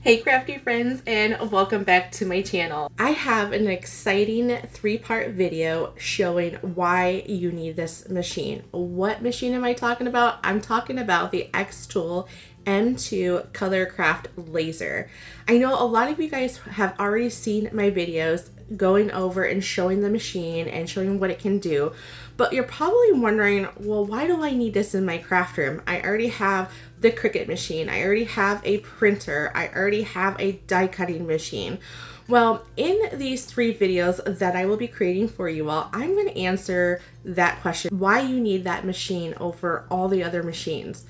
Hey crafty friends, and welcome back to my channel. I have an exciting 3-part video showing why you need this machine. What machine am I talking about? I'm talking about the Xtool M2 Color Craft Laser. I know a lot of you guys have already seen my videos going over and showing the machine and showing what it can do, but you're probably wondering, well, why do I need this in my craft room? I already have the Cricut machine, I already have a printer, I already have a die cutting machine. Well, in these 3 videos that I will be creating for you all, I'm going to answer that question, why you need that machine over all the other machines.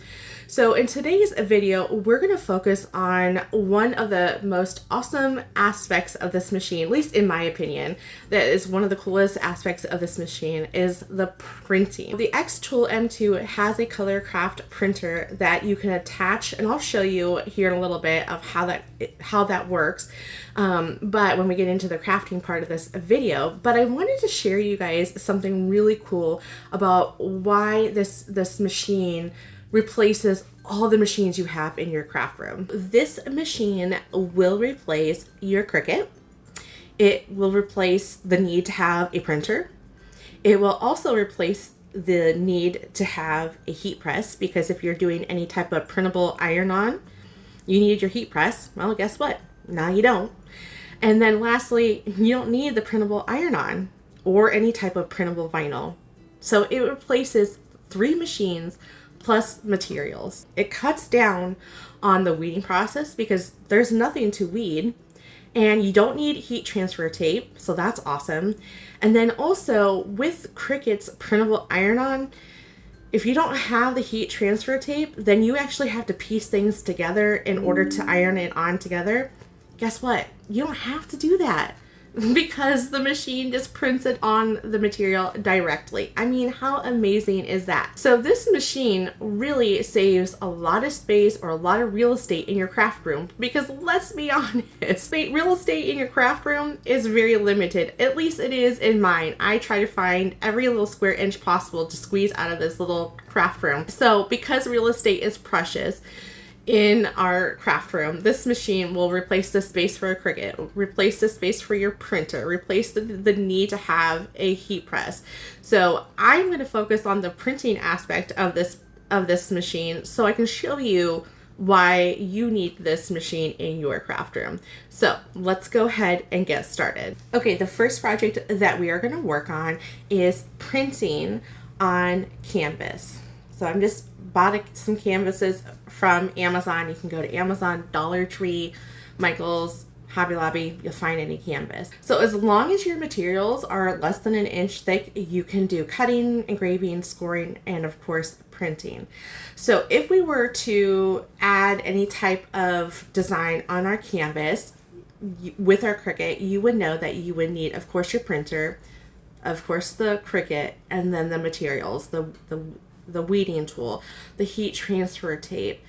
So in today's video, we're going to focus on one of the most awesome aspects of this machine, at least in my opinion, that is one of the coolest aspects of this machine, is the printing. The Xtool M2 has a color craft printer that you can attach, and I'll show you here in a little bit of how that works. But when we get into the crafting part of this video, but I wanted to share you guys something really cool about why this machine replaces all the machines you have in your craft room. This machine will replace your Cricut. It will replace the need to have a printer. It will also replace the need to have a heat press, because if you're doing any type of printable iron-on, you need your heat press. Well, guess what? Now you don't. And then lastly, you don't need the printable iron-on or any type of printable vinyl. So it replaces 3 machines plus materials. It cuts down on the weeding process because there's nothing to weed, and you don't need heat transfer tape, so that's awesome. And then also with Cricut's printable iron-on, if you don't have the heat transfer tape, then you actually have to piece things together in order to iron it on together. Guess what? You don't have to do that, because the machine just prints it on the material directly. I mean, how amazing is that? So this machine really saves a lot of space or a lot of real estate in your craft room, because let's be honest, real estate in your craft room is very limited. At least it is in mine. I try to find every little square inch possible to squeeze out of this little craft room. So because real estate is precious in our craft room, this machine will replace the space for a Cricut, replace the space for your printer, replace the need to have a heat press. So I'm going to focus on the printing aspect of this machine, so I can show you why you need this machine in your craft room. So let's go ahead and get started. Okay, the first project that we are going to work on is printing on canvas. So I'm just bought some canvases from Amazon. You can go to Amazon, Dollar Tree, Michael's, Hobby Lobby, you'll find any canvas. So as long as your materials are less than 1 inch thick, you can do cutting, engraving, scoring, and of course printing. So if we were to add any type of design on our canvas with our Cricut, you would know that you would need, of course, your printer, of course the Cricut, and then the materials, the weeding tool, the heat transfer tape,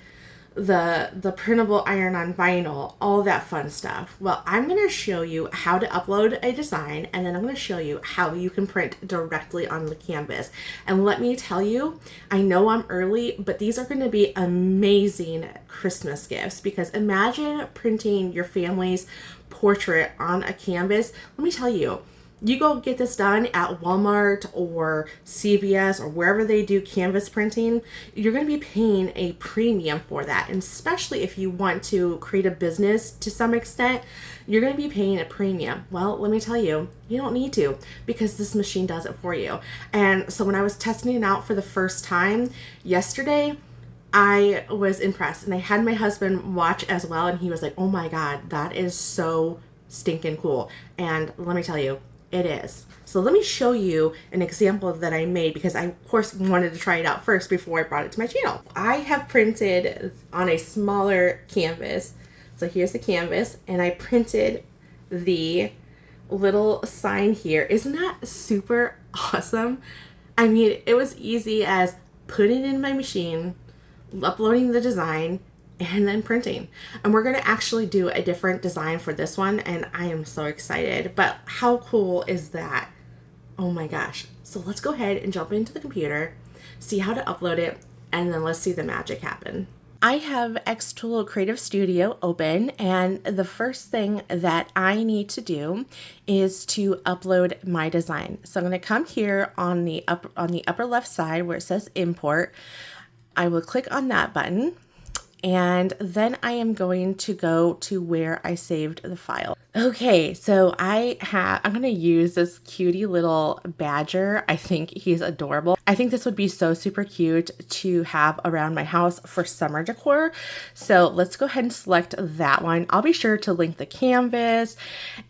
the printable iron-on vinyl, all that fun stuff. Well, I'm going to show you how to upload a design, and then I'm going to show you how you can print directly on the canvas. And let me tell you, I know I'm early, but these are going to be amazing Christmas gifts, because imagine printing your family's portrait on a canvas. Let me tell you, you go get this done at Walmart or CVS or wherever they do canvas printing, you're going to be paying a premium for that. And especially if you want to create a business to some extent, you're going to be paying a premium. Well, let me tell you, you don't need to, because this machine does it for you. And so when I was testing it out for the first time yesterday, I was impressed, and I had my husband watch as well, and he was like, oh my God, that is so stinking cool. And let me tell you, it is. So let me show you an example that I made, because I of course wanted to try it out first before I brought it to my channel. I have printed on a smaller canvas. So here's the canvas, and I printed the little sign here. Isn't that super awesome? I mean, it was easy as putting it in my machine, uploading the design, and then printing. And we're going to actually do a different design for this one, and I am so excited. But how cool is that? Oh my gosh. So let's go ahead and jump into the computer, see how to upload it, and then let's see the magic happen. I have Xtool Creative Studio open, and the first thing that I need to do is to upload my design. So I'm going to come here on the upper left side where it says import. I will click on that button, and then I am going to go to where I saved the file. Okay, so I'm going to use this cutie little badger. I think he's adorable. I think this would be so super cute to have around my house for summer decor. So let's go ahead and select that one. I'll be sure to link the canvas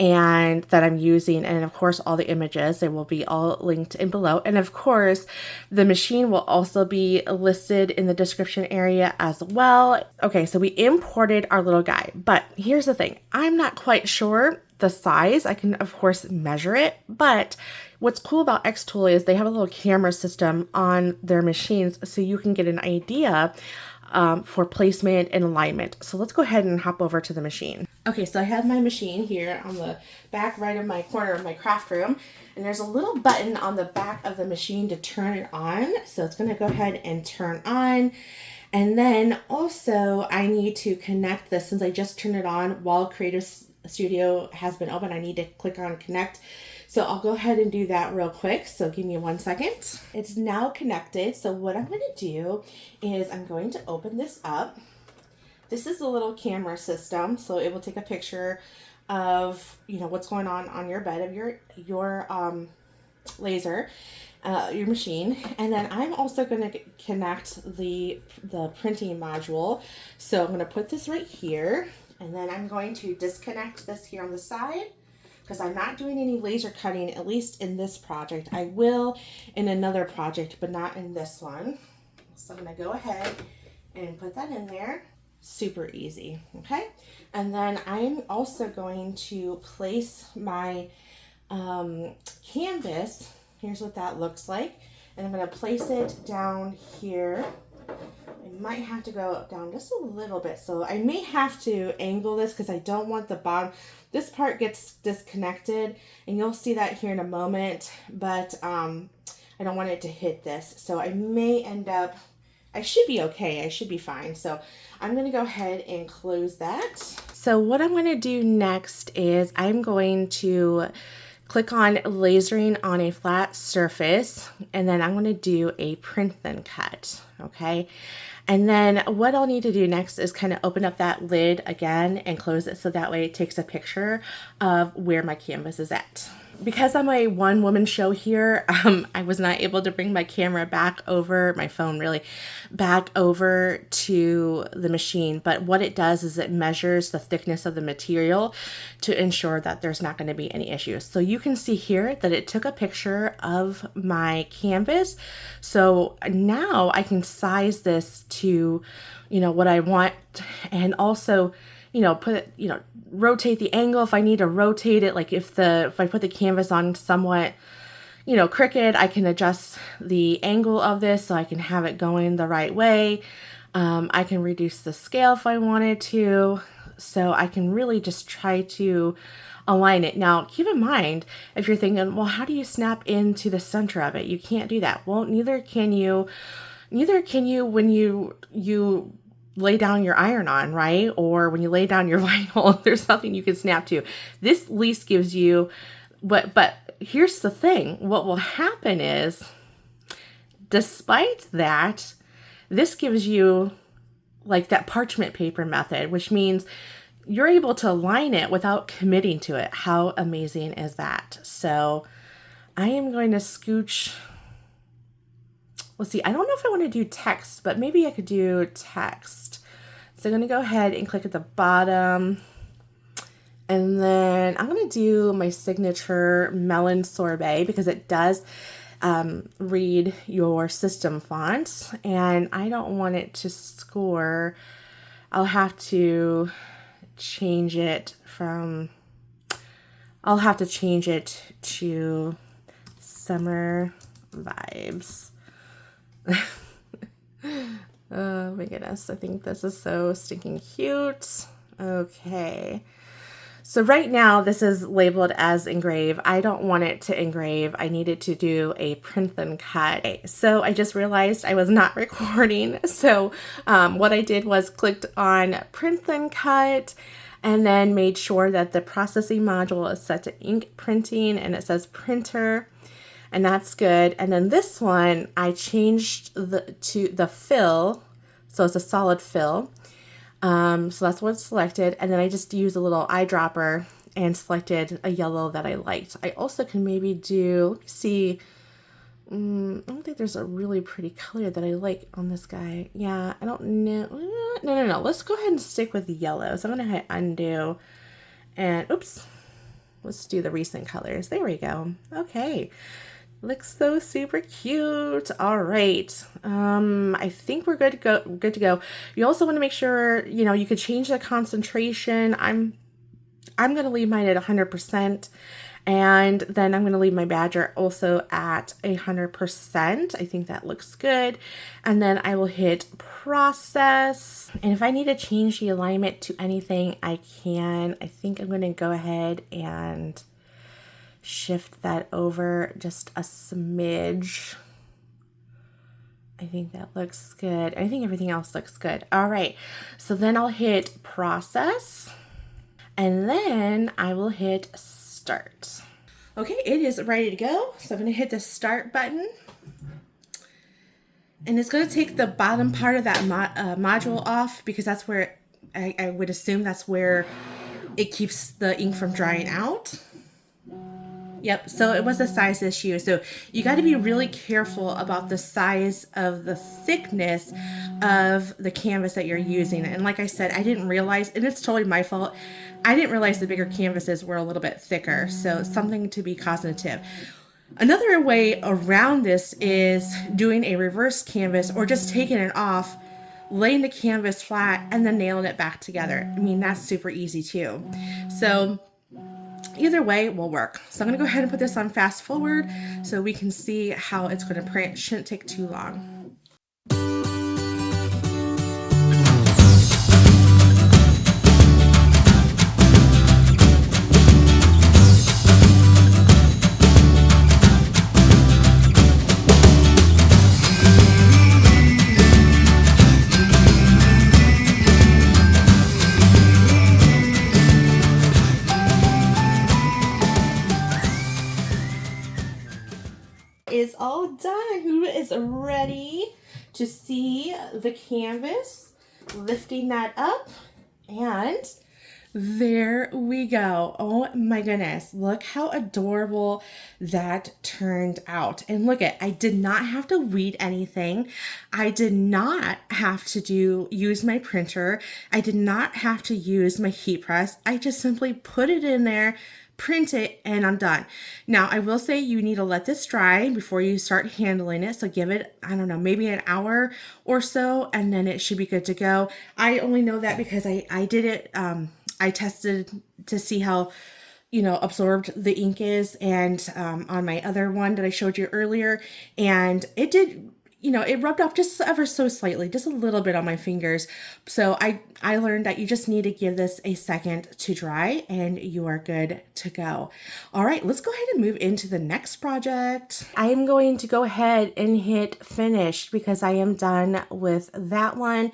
and that I'm using, and of course all the images, they will be all linked in below. And of course the machine will also be listed in the description area as well. Okay, so we imported our little guy, but here's the thing. I'm not quite sure the size. I can of course measure it, but what's cool about Xtool is they have a little camera system on their machines so you can get an idea for placement and alignment. So let's go ahead and hop over to the machine. Okay, so I have my machine here on the back right of my corner of my craft room, and there's a little button on the back of the machine to turn it on. So it's going to go ahead and turn on. And then also I need to connect this, since I just turned it on while Creative Studio has been open. I need to click on connect. So I'll go ahead and do that real quick. So give me 1 second. It's now connected. So what I'm going to do is I'm going to open this up. This is the little camera system. So it will take a picture of, you know, what's going on your bed of your laser. Your machine, and then I'm also going to connect the printing module. So I'm going to put this right here, and then I'm going to disconnect this here on the side because I'm not doing any laser cutting, at least in this project. I will in another project, but not in this one. So I'm going to go ahead and put that in there. Super easy. Okay, and then I'm also going to place my canvas. Here's what that looks like. And I'm going to place it down here. I might have to go down just a little bit. So I may have to angle this because I don't want the bottom. This part gets disconnected, and you'll see that here in a moment. But I don't want it to hit this. So I may end up, I should be okay. I should be fine. So I'm going to go ahead and close that. So what I'm going to do next is I'm going to click on lasering on a flat surface, and then I'm going to do a print then cut. Okay, and then what I'll need to do next is kind of open up that lid again and close it so that way it takes a picture of where my canvas is at. Because I'm a one-woman show here, I was not able to bring my camera back over, my phone really, back over to the machine. But what it does is it measures the thickness of the material to ensure that there's not going to be any issues. So you can see here that it took a picture of my canvas. So now I can size this to, you know, what I want, and also, you know, rotate the angle if I need to rotate it. Like if I put the canvas on somewhat, you know, crooked, I can adjust the angle of this so I can have it going the right way. I can reduce the scale if I wanted to. So I can really just try to align it. Now, keep in mind, if you're thinking, well, how do you snap into the center of it? You can't do that. Well, neither can you when you lay down your iron-on, right? Or when you lay down your vinyl, there's nothing you can snap to. This at least gives you but here's the thing. What will happen is, despite that, this gives you like that parchment paper method, which means you're able to align it without committing to it. How amazing is that? So I am going to scooch. Let's see, I don't know if I want to do text, but maybe I could do text. So I'm going to go ahead and click at the bottom. And then I'm going to do my signature melon sorbet because it does read your system fonts. And I don't want it to score. I'll have to change it to summer vibes. Oh my goodness, I think this is so stinking cute. Okay, So right now this is labeled as engrave. I don't want it to engrave. I need it to do a print and cut. Okay, so I just realized I was not recording. So what I did was clicked on print and cut and then made sure that the processing module is set to ink printing and it says printer, and that's good. And then this one I changed to the fill, so it's a solid fill. So that's what's selected, and then I just used a little eyedropper and selected a yellow that I liked. I also can maybe do, let me see, I don't think there's a really pretty color that I like on this guy. Yeah, I don't know. No. Let's go ahead and stick with the yellow. So I'm going to hit undo, and oops, let's do the recent colors. There we go. Okay. Looks so super cute. All right. I think we're good to go. You also want to make sure, you could change the concentration. I'm going to leave mine at 100%. And then I'm going to leave my badger also at 100%. I think that looks good. And then I will hit process. And if I need to change the alignment to anything, I can. I think I'm going to go ahead and shift that over just a smidge. I think that looks good. I think everything else looks good. All right, so then I'll hit process and then I will hit start. Okay, it is ready to go. So I'm going to hit the start button, and it's going to take the bottom part of that module off, because that's where I would assume that's where it keeps the ink from drying out. Yep, so it was a size issue. So you got to be really careful about the size of the thickness of the canvas that you're using. And like I said, I didn't realize, and it's totally my fault, I didn't realize the bigger canvases were a little bit thicker. So something to be cognitive. Another way around this is doing a reverse canvas, or just taking it off, laying the canvas flat, and then nailing it back together. I mean, that's super easy too. So either way will work. So I'm going to go ahead and put this on fast forward so we can see how it's going to print. Shouldn't take too long. Is all done. Who is ready to see the canvas? Lifting that up, and there we go. Oh my goodness, look how adorable that turned out. And look I did not have to read anything. I did not have to use my printer. I did not have to use my heat press. I just simply put it in there, print it, and I'm done. Now, I will say you need to let this dry before you start handling it. So give it, I don't know, maybe an hour or so, and then it should be good to go. I only know that because I did it, I tested to see how, absorbed the ink is, and on my other one that I showed you earlier, and it did, it rubbed off just ever so slightly, just a little bit on my fingers. So I learned that you just need to give this a second to dry and you are good to go. All right, let's go ahead and move into the next project. I am going to go ahead and hit finish because I am done with that one.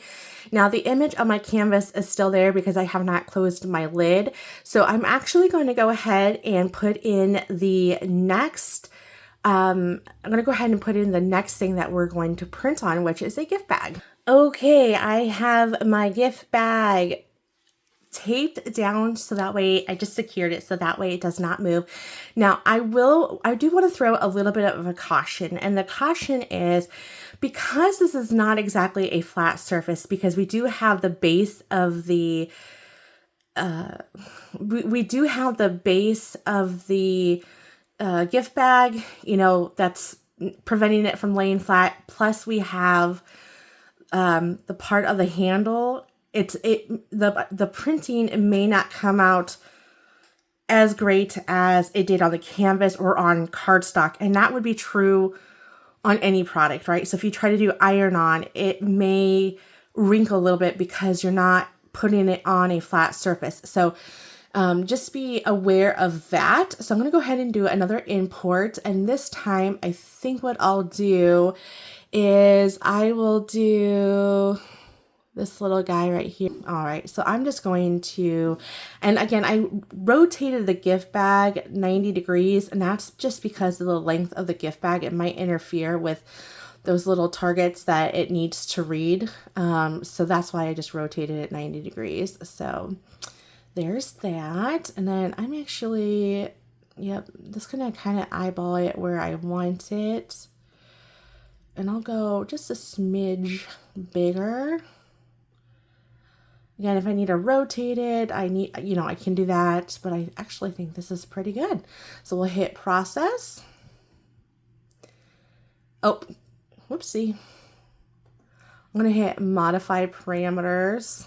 Now the image on my canvas is still there because I have not closed my lid. So I'm actually going to go ahead and put in the next I'm going to go ahead and put in the next thing that we're going to print on, which is a gift bag. Okay, I have my gift bag taped down so that way I just secured it so that way it does not move. Now I do want to throw a little bit of a caution, and the caution is because this is not exactly a flat surface, because we do have the base of the gift bag, that's preventing it from laying flat. Plus we have the part of the handle. The printing may not come out as great as it did on the canvas or on cardstock, and that would be true on any product, right? So if you try to do iron-on, it may wrinkle a little bit because you're not putting it on a flat surface. So just be aware of that. So I'm going to go ahead and do another import. And this time, I think what I'll do is I will do this little guy right here. All right, so I'm just going to, and again, I rotated the gift bag 90 degrees, and that's just because of the length of the gift bag. It might interfere with those little targets that it needs to read. So that's why I just rotated it 90 degrees. So there's that. And then I'm actually, yep, just gonna kind of eyeball it where I want it. And I'll go just a smidge bigger. Again, if I need to rotate it, I can do that, but I actually think this is pretty good. So we'll hit process. Oh, whoopsie. I'm gonna hit modify parameters.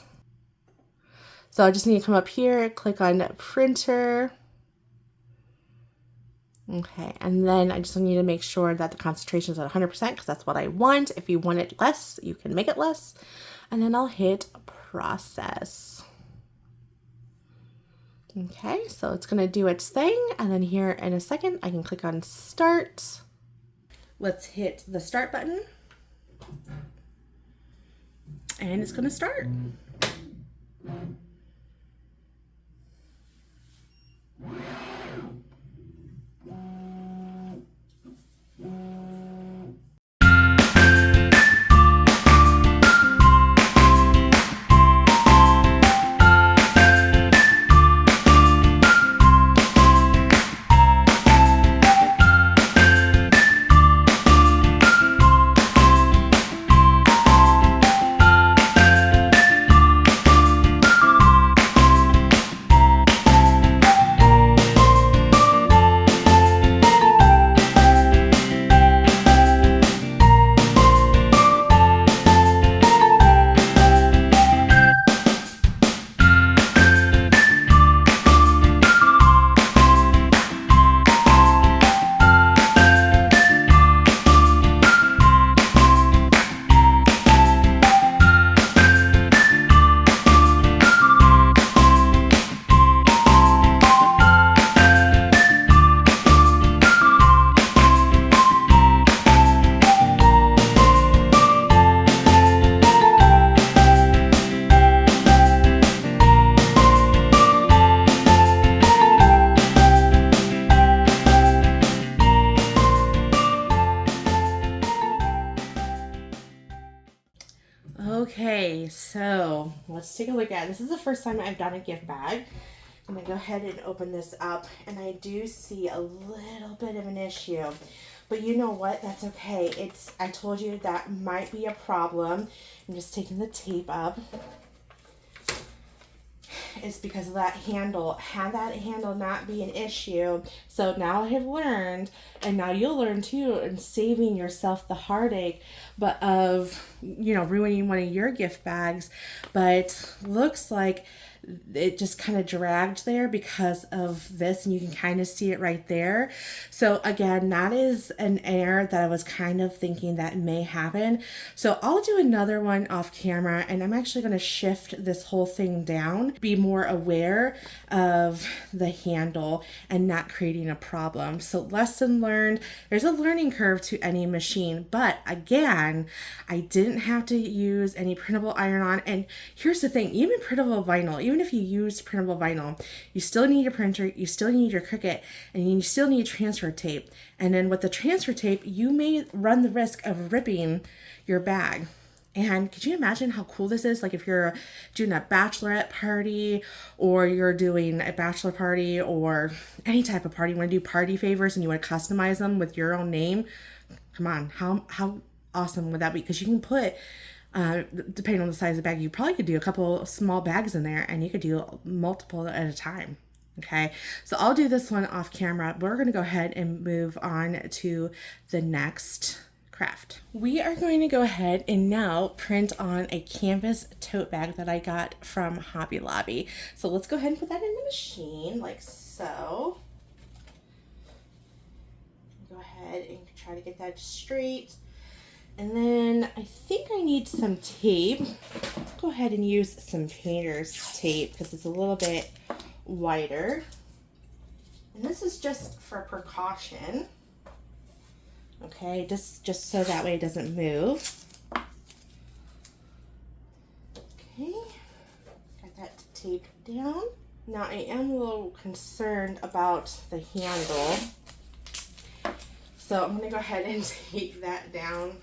So I just need to come up here, click on printer. Okay, and then I just need to make sure that the concentration is at 100% because that's what I want. If you want it less, you can make it less. And then I'll hit process. Okay, so it's gonna do its thing. And then here in a second, I can click on start. Let's hit the start button. And it's gonna start. Okay, so let's take a look at it. This is the first time I've done a gift bag. I'm gonna go ahead and open this up, and I do see a little bit of an issue, but you know what? That's okay. I told you that might be a problem. I'm just taking the tape up. It's because of that handle. Had that handle not be an issue, so now I have learned, and now you'll learn too, and saving yourself the heartache, but of, ruining one of your gift bags. But looks like it just kind of dragged there because of this, and you can kind of see it right there. So again, that is an error that I was kind of thinking that may happen. So I'll do another one off camera, and I'm actually going to shift this whole thing down, be more aware of the handle and not creating a problem. So lesson learned, there's a learning curve to any machine, but again, I didn't have to use any printable iron-on. And here's the thing, even printable vinyl, even if you use printable vinyl, you still need your printer, you still need your Cricut, and you still need transfer tape. And then with the transfer tape, you may run the risk of ripping your bag. And could you imagine how cool this is? Like if you're doing a bachelorette party, or you're doing a bachelor party, or any type of party, you want to do party favors and you want to customize them with your own name. Come on, how awesome would that be? Because you can put, depending on the size of the bag, you probably could do a couple small bags in there, and you could do multiple at a time. Okay, so I'll do this one off camera. We're going to go ahead and move on to the next craft. We are going to go ahead and now print on a canvas tote bag that I got from Hobby Lobby. So let's go ahead and put that in the machine like so. Go ahead and try to get that straight. And then I think I need some tape. Go ahead and use some painter's tape because it's a little bit wider. And this is just for precaution. Okay, just so that way it doesn't move. Okay, got that taped down. Now I am a little concerned about the handle. So I'm gonna go ahead and take that down.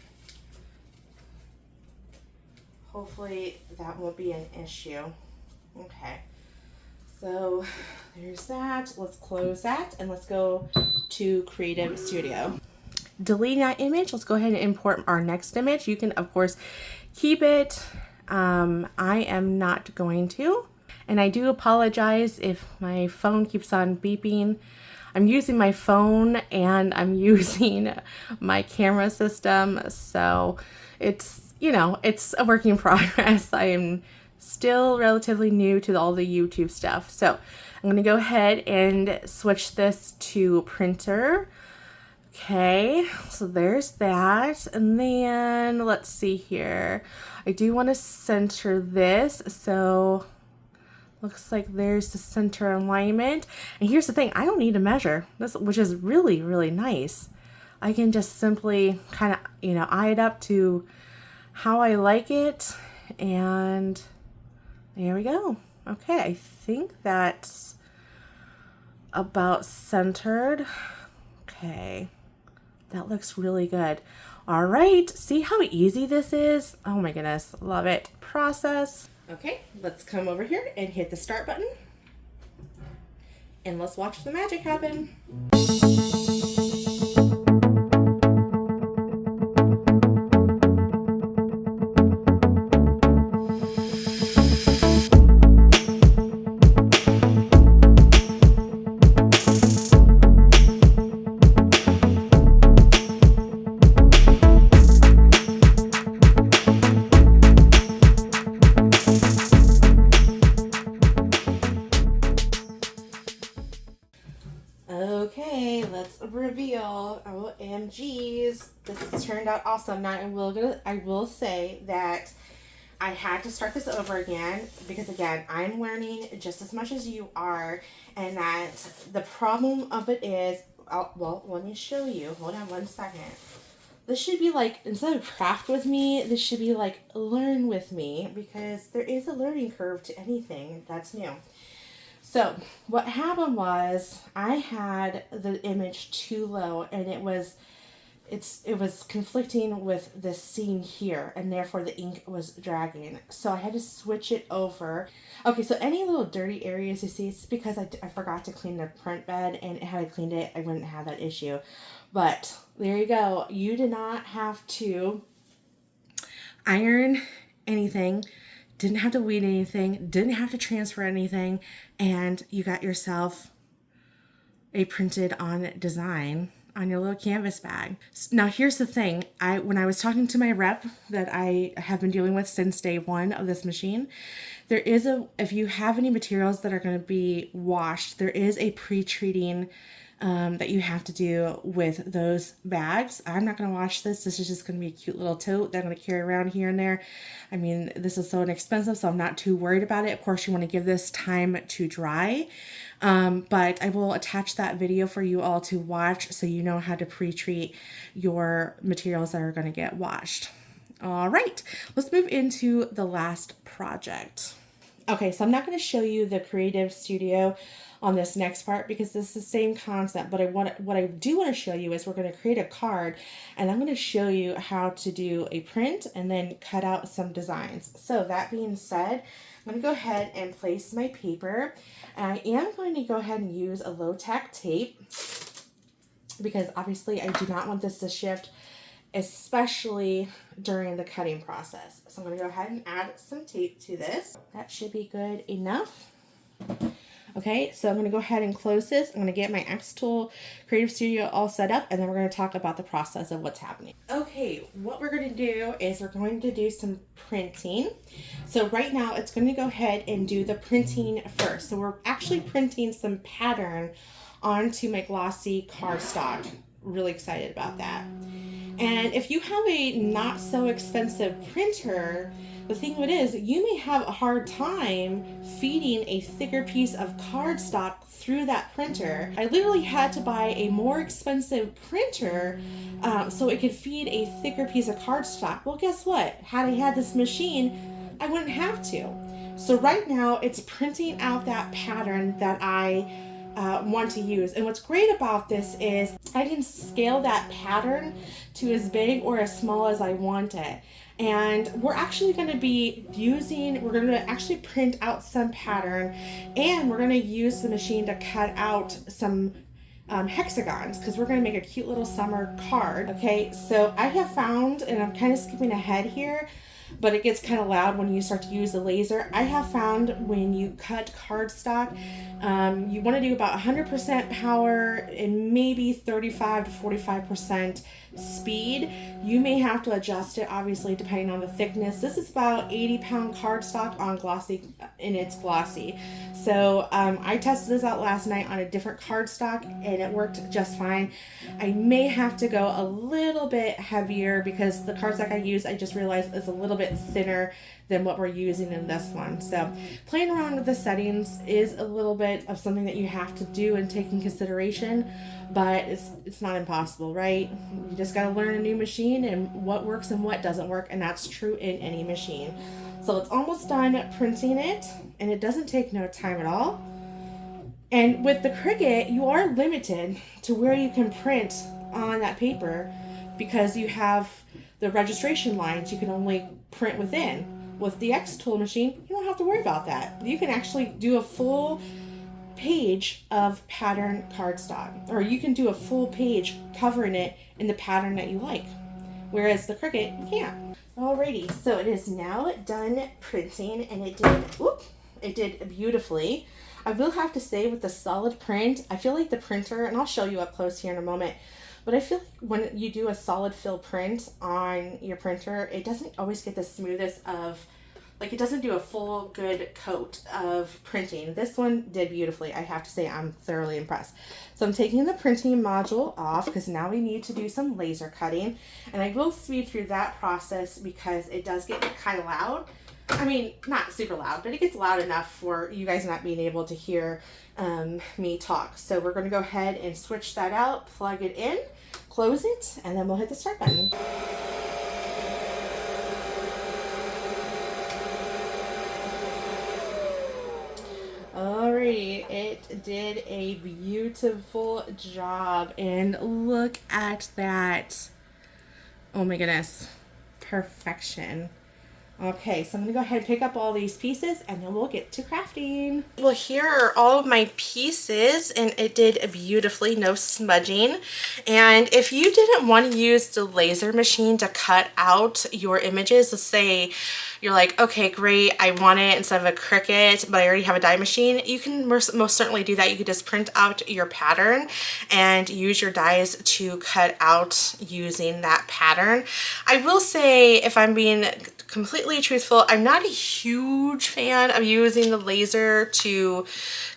Hopefully that won't be an issue. Okay, so there's that. Let's close that and let's go to Creative Studio. Delete that image. Let's go ahead and import our next image. You can, of course, keep it. I am not going to. And I do apologize if my phone keeps on beeping. I'm using my phone and I'm using my camera system. So it's, you know, it's a work in progress. I am still relatively new to all the YouTube stuff. So I'm going to go ahead and switch this to printer. Okay, so there's that. And then let's see here. I do want to center this. So looks like there's the center alignment. And here's the thing, I don't need to measure this, which is really, really nice. I can just simply kind of, you know, eye it up to how I like it. And there we go. Okay, I think that's about centered. Okay, that looks really good. All right, see how easy this is? Oh my goodness, love it. Process. Okay, let's come over here and hit the start button. And let's watch the magic happen. Okay, let's reveal. OMGs, this has turned out awesome. Now I will say that I had to start this over again because again, I'm learning just as much as you are, and that the problem of it is, well, let me show you. Hold on one second. This should be like, instead of craft with me, this should be like learn with me, because there is a learning curve to anything that's new. So what happened was I had the image too low, and it was conflicting with this seam here, and therefore the ink was dragging. So I had to switch it over. Okay, so any little dirty areas you see, it's because I forgot to clean the print bed, and had I cleaned it, I wouldn't have that issue. But there you go. You did not have to iron anything. Didn't have to weed anything, didn't have to transfer anything, and you got yourself a printed on design on your little canvas bag. Now here's the thing, when I was talking to my rep that I have been dealing with since day one of this machine, there is if you have any materials that are going to be washed, there is a pre-treating that you have to do with those bags. I'm not going to wash this. This is just going to be a cute little tote that I'm going to carry around here and there. I mean, this is so inexpensive, so I'm not too worried about it. Of course, you want to give this time to dry, but I will attach that video for you all to watch so you know how to pre-treat your materials that are going to get washed. All right, let's move into the last project. Okay, so I'm not going to show you the Creative Studio on this next part because this is the same concept, but what I do want to show you is we're going to create a card, and I'm going to show you how to do a print and then cut out some designs. So that being said, I'm going to go ahead and place my paper, and I am going to go ahead and use a low-tack tape because obviously I do not want this to shift, especially during the cutting process. So I'm going to go ahead and add some tape to this. That should be good enough. Okay, so I'm going to go ahead and close this. I'm going to get my Xtool Creative Studio all set up, and then we're going to talk about the process of what's happening. Okay, what we're going to do is we're going to do some printing. So right now it's going to go ahead and do the printing first. So we're actually printing some pattern onto my glossy cardstock. Really excited about that. And if you have a not so expensive printer, the thing of it is, you may have a hard time feeding a thicker piece of cardstock through that printer. I literally had to buy a more expensive printer so it could feed a thicker piece of cardstock. Well, guess what? Had I had this machine, I wouldn't have to. So right now, it's printing out that pattern that I want to use. And what's great about this is I can scale that pattern to as big or as small as I want it. And we're actually going to be we're going to actually print out some pattern, and we're going to use the machine to cut out some hexagons, because we're going to make a cute little summer card. Okay, so I have found, and I'm kind of skipping ahead here, but it gets kind of loud when you start to use the laser. I have found when you cut cardstock, you want to do about 100% power and maybe 35 to 45% speed. You may have to adjust it, obviously, depending on the thickness. This is about 80-pound cardstock on glossy, and it's glossy. So I tested this out last night on a different cardstock, and it worked just fine. I may have to go a little bit heavier because the cardstock I use, I just realized, is a little bit thinner than what we're using in this one. So playing around with the settings is a little bit of something that you have to do and take in consideration, but it's not impossible, right? You just got to learn a new machine and what works and what doesn't work, and that's true in any machine. So it's almost done printing it, and it doesn't take no time at all. And with the Cricut, you are limited to where you can print on that paper because you have the registration lines you can only print within. With the Xtool machine, you don't have to worry about that. You can actually do a full page of pattern cardstock, or you can do a full page covering it in the pattern that you like, whereas the Cricut, you can't. Alrighty, so it is now done printing, and it did beautifully. I will have to say, with the solid print, I feel like the printer, and I'll show you up close here in a moment, but I feel like when you do a solid fill print on your printer, it doesn't always get the smoothest of, like, it doesn't do a full good coat of printing. This one did beautifully. I have to say, I'm thoroughly impressed. So I'm taking the printing module off because now we need to do some laser cutting. And I will speed through that process because it does get kind of loud. I mean, not super loud, but it gets loud enough for you guys not being able to hear me talk. So we're going to go ahead and switch that out, plug it in, close it, and then we'll hit the start button. Alrighty, it did a beautiful job, and look at that. Oh my goodness, perfection. Okay, so I'm going to go ahead and pick up all these pieces, and then we'll get to crafting. Well, here are all of my pieces, and it did beautifully, no smudging. And if you didn't want to use the laser machine to cut out your images, let's say you're like, okay, great, I want it instead of a Cricut, but I already have a die machine, you can most certainly do that. You could just print out your pattern and use your dies to cut out using that pattern. I will say, if I'm being completely truthful, I'm not a huge fan of using the laser to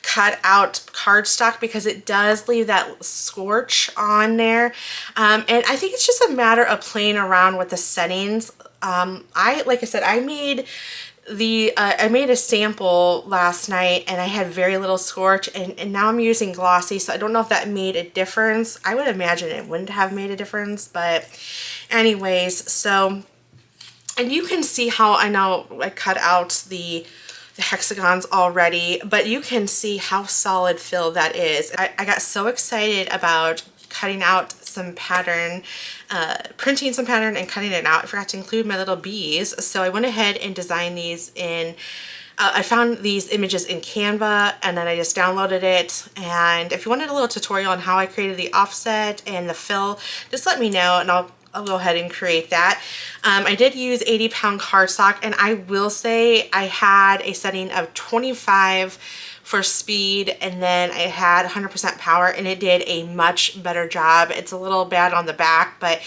cut out cardstock because it does leave that scorch on there. And I think it's just a matter of playing around with the settings. Like I said, I made a sample last night, and I had very little scorch, and now I'm using glossy, so I don't know if that made a difference. I would imagine it wouldn't have made a difference, but anyways, so, and you can see how I know I cut out the hexagons already, but you can see how solid fill that is. I got so excited about cutting out some pattern, printing some pattern and cutting it out. I forgot to include my little bees, so I went ahead and designed these in I found these images in Canva, and then I just downloaded it. And if you wanted a little tutorial on how I created the offset and the fill, just let me know, and I'll go ahead and create that. I did use 80-pound cardstock, and I will say I had a setting of 25 for speed, and then I had 100% power, and it did a much better job. It's a little bad on the back, but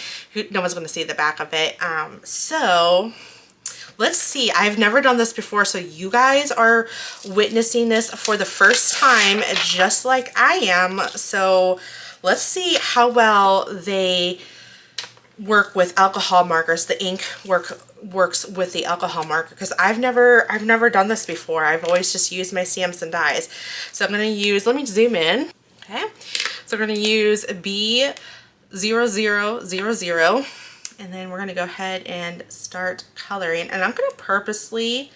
no one's going to see the back of it. So let's see. I've never done this before, so you guys are witnessing this for the first time, just like I am. So let's see how well they work with alcohol markers. The ink works with the alcohol marker, because I've never done this before. I've always just used my stamps and dies. So I'm going to use, let me zoom in. Okay, so we're going to use B0000, and then we're going to go ahead and start coloring. And I'm going to purposely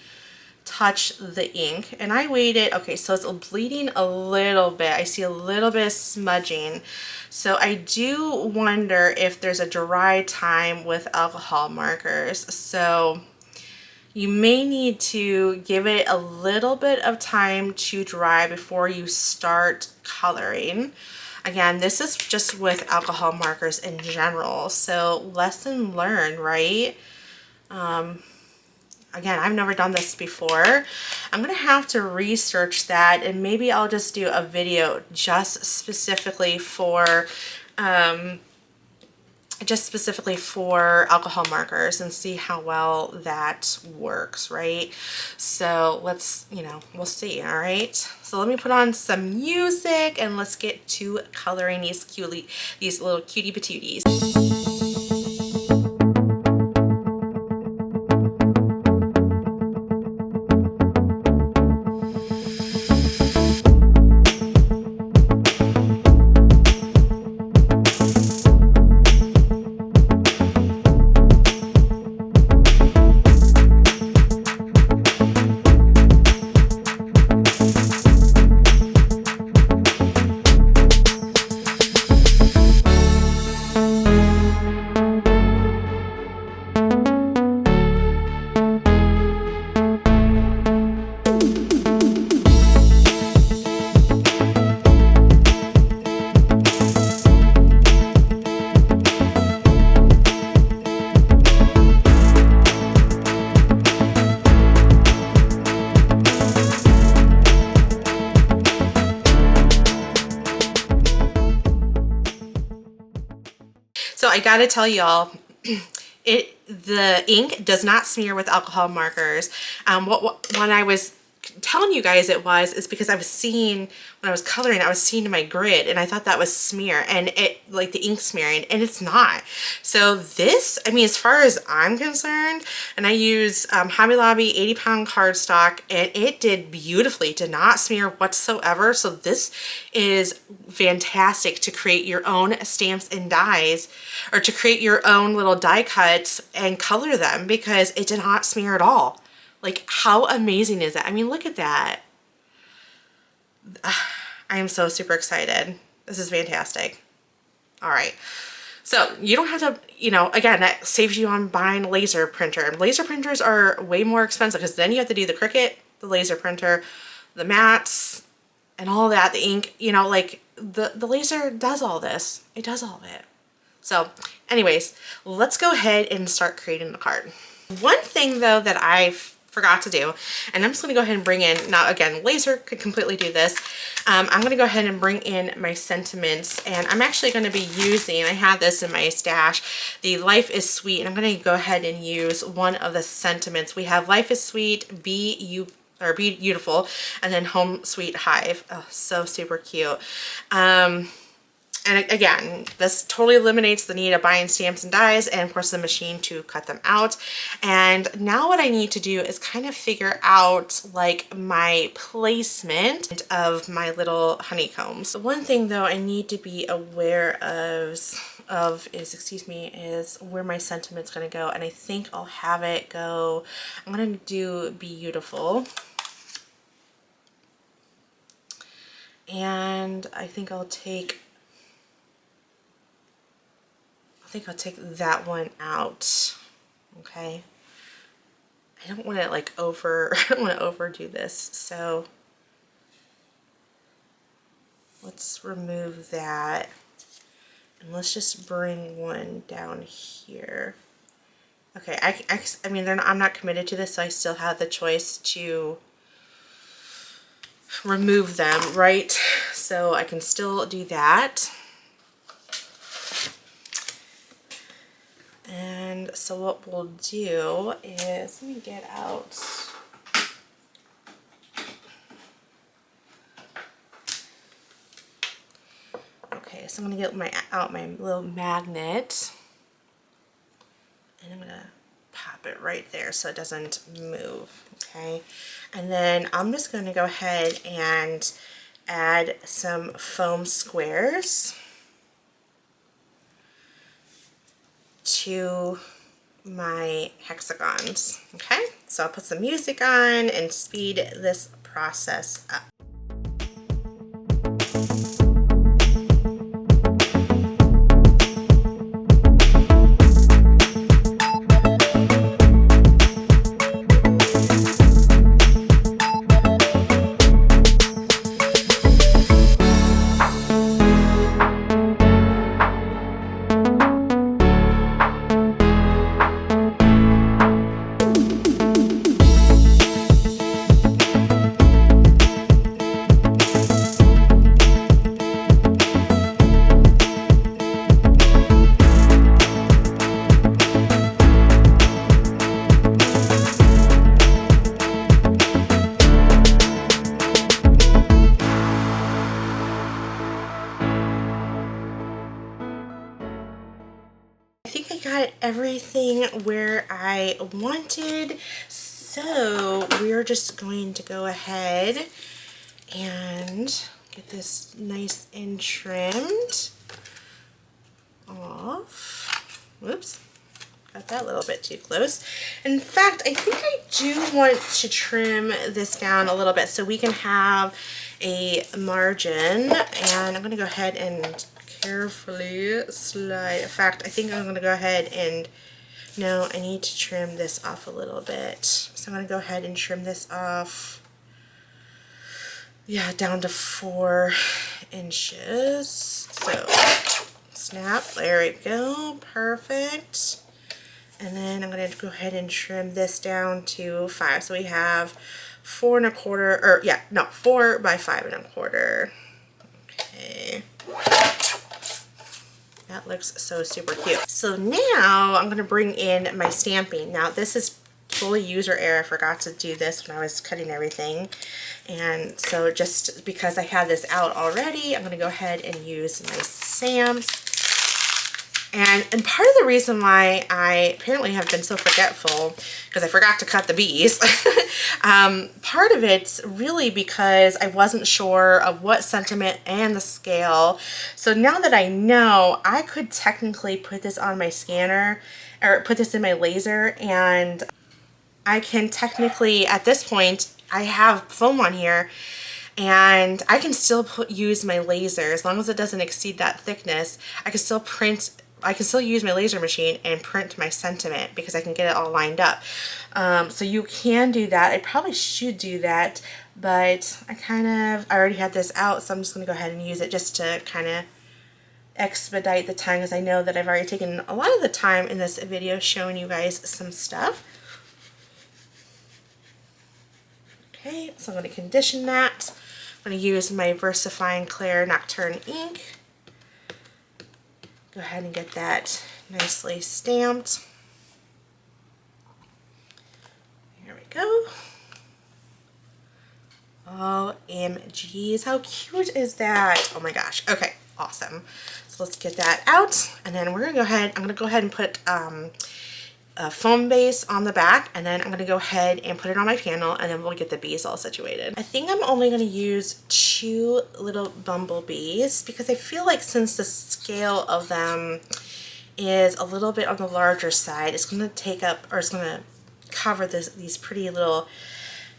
touch the ink, and I waited. Okay, so it's bleeding a little bit. I see a little bit of smudging, so I do wonder if there's a dry time with alcohol markers. So you may need to give it a little bit of time to dry before you start coloring. Again, this is just with alcohol markers in general, so lesson learned, right? Again, I've never done this before. I'm gonna have to research that, and maybe I'll just do a video just specifically for alcohol markers and see how well that works, right? So let's, we'll see. All right, so let me put on some music and let's get to coloring these little cutie patooties. So I gotta tell y'all, the ink does not smear with alcohol markers. When I was telling you guys is because I was seeing, when I was coloring, I was seeing my grid, and I thought that was smear, and it, like the ink smearing, and it's not. So this, I mean, as far as I'm concerned, and I use Hobby Lobby 80-pound cardstock, and it did beautifully, did not smear whatsoever. So this is fantastic to create your own stamps and dies, or to create your own little die cuts and color them, because it did not smear at all. Like, how amazing is that? I mean, look at that. I am so super excited. This is fantastic. All right. So you don't have to, again, that saves you on buying a laser printer. Laser printers are way more expensive, because then you have to do the Cricut, the laser printer, the mats, and all that, the ink, like the laser does all this. It does all of it. So anyways, let's go ahead and start creating the card. One thing though that I forgot to do, and I'm just gonna go ahead and bring in, now again, laser could completely do this. I'm gonna go ahead and bring in my sentiments, and I'm actually gonna be using, I have this in my stash, the Life is Sweet, and I'm gonna go ahead and use one of the sentiments. We have Life is Sweet, Be Beautiful, and then Home Sweet Hive. Oh, so super cute. And again, this totally eliminates the need of buying stamps and dies, and of course the machine to cut them out. And now what I need to do is kind of figure out like my placement of my little honeycombs. The one thing though I need to be aware is where my sentiment's gonna go. And I think I'll have it go, I'm gonna do Beautiful. And I think I'll take that one out. Okay, I don't want to I don't want to overdo this, so let's remove that, and let's just bring one down here. Okay, I mean, I'm not committed to this, so I still have the choice to remove them, right? So I can still do that. And so what we'll do is, let me get out. Okay, so I'm gonna get out my little magnet. stop it right there so it doesn't move, okay? And then I'm just going to go ahead and add some foam squares to my hexagons, okay? So I'll put some music on and speed this process up. Got everything where I wanted, so we're just going to go ahead and get this nice and trimmed off. Whoops, got that a little bit too close. In fact, I think I do want to trim this down a little bit so we can have a margin, and I'm going to go ahead and carefully slide. In fact, I think I'm going to go ahead and, no, I need to trim this off a little bit. So I'm going to go ahead and trim this off, yeah, down to 4 inches. So snap, there we go, perfect. And then I'm going to go ahead and trim this down to 5. So we have 4 1/4, or yeah, no, 4 by 5 1/4. Okay. That looks so super cute. So now I'm going to bring in my stamping. Now this is fully user error. I forgot to do this when I was cutting everything. And so just because I have this out already, I'm going to go ahead and use my stamps. And part of the reason why I apparently have been so forgetful, because I forgot to cut the bees, part of it's really because I wasn't sure of what sentiment and the scale. So now that I know, I could technically put this on my scanner, or put this in my laser, and I can technically, at this point, I have foam on here, and I can still use my laser. As long as it doesn't exceed that thickness, I can still print. I can still use my laser machine and print my sentiment because I can get it all lined up. So you can do that. I probably should do that, but I already had this out, so I'm just going to go ahead and use it just to kind of expedite the time, because I know that I've already taken a lot of the time in this video showing you guys some stuff. Okay, so I'm going to condition that. I'm going to use my VersaFine Clear Nocturne ink. Go ahead and get that nicely stamped. Here we go. OMGs, how cute is that? Oh my gosh. Okay, awesome. So let's get that out, and then we're gonna go ahead. I'm gonna go ahead and put a foam base on the back, and then I'm gonna go ahead and put it on my panel, and then we'll get the bees all situated. I think I'm only gonna use 2 little bumblebees because I feel like since the scale of them is a little bit on the larger side, it's gonna take up, or it's gonna cover these pretty little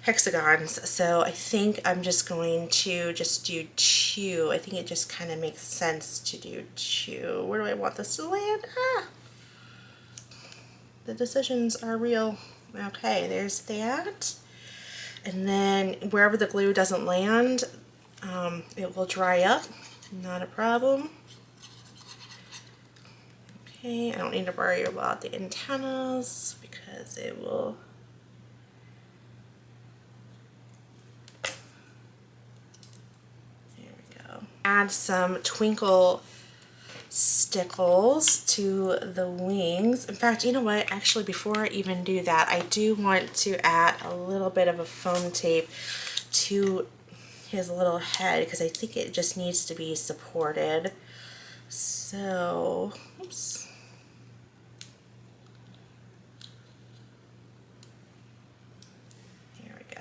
hexagons. So I think I'm just going to just do 2. I think it just kind of makes sense to do 2. Where do I want this to land? The decisions are real. Okay, there's that. And then wherever the glue doesn't land, it will dry up. Not a problem. Okay, I don't need to worry about the antennas because it will. There we go. Add some twinkle stickles to the wings. In fact, you know what? Actually, before I even do that, I do want to add a little bit of a foam tape to his little head because I think it just needs to be supported. So, oops.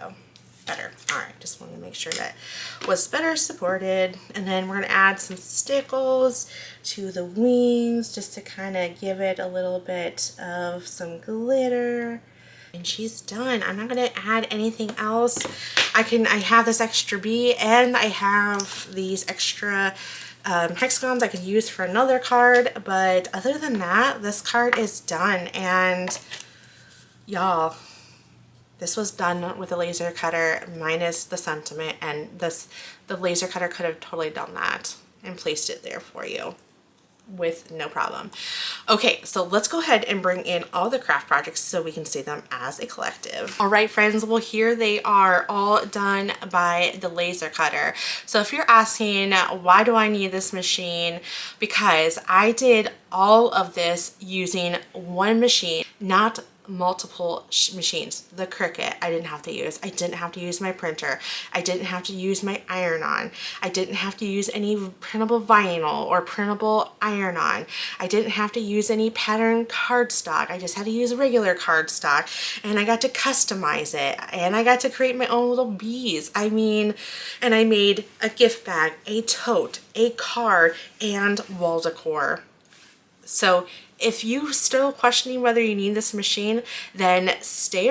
go. Better. All right, just wanted to make sure that was better supported. And then we're gonna add some stickles to the wings just to kind of give it a little bit of some glitter. And she's done. I'm not gonna add anything else. I have this extra bee and I have these extra hexagons I could use for another card, but other than that, this card is done. And y'all, this was done with a laser cutter minus the sentiment, and the laser cutter could have totally done that and placed it there for you with no problem. Okay, so let's go ahead and bring in all the craft projects so we can see them as a collective. All right, friends, well, here they are all done by the laser cutter. So if you're asking, why do I need this machine? Because I did all of this using one machine, not multiple machines. The Cricut I didn't have to use. I didn't have to use my printer. I didn't have to use my iron-on. I didn't have to use any printable vinyl or printable iron-on. I didn't have to use any pattern cardstock. I just had to use regular cardstock, and I got to customize it, and I got to create my own little bees. I mean, and I made a gift bag, a tote, a card, and wall decor. So if you're still questioning whether you need this machine, then stick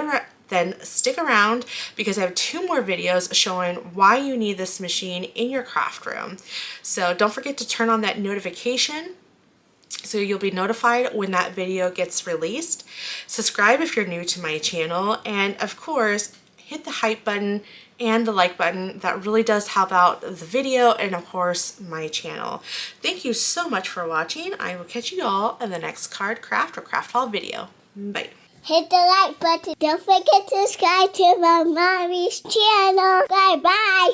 around, because I have 2 more videos showing why you need this machine in your craft room. So don't forget to turn on that notification so you'll be notified when that video gets released. Subscribe if you're new to my channel, and of course, hit the hype button and the like button. That really does help out the video and of course my channel. Thank you so much for watching. I will catch you all in the next card craft or craft haul video. Bye. Hit the like button. Don't forget to subscribe to my mommy's channel. Bye bye.